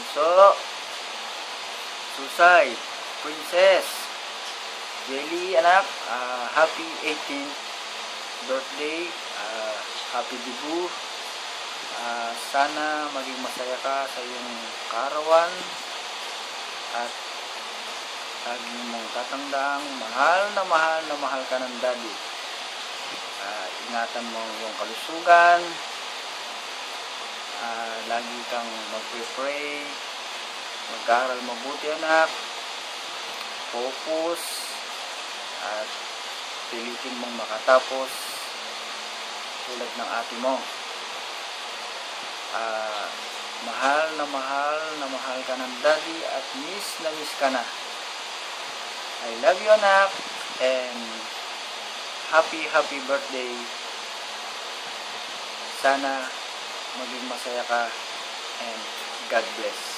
Bunso, Susay, Princess, Jelly, anak, happy 18th birthday, happy debut. Sana maging masaya ka sa iyong karawan at lagi mong tatandang mahal na mahal ka ng daddy. Ingatan mo yung kalusugan, lagi kang mag-pray, mag-aaral mabuti anak, focus, at pilitin mong makatapos tulad ng ate mo. Mahal na mahal ka ng daddy at miss na miss ka na. I love you anak, and happy birthday. Sana maging masaya ka, and God bless.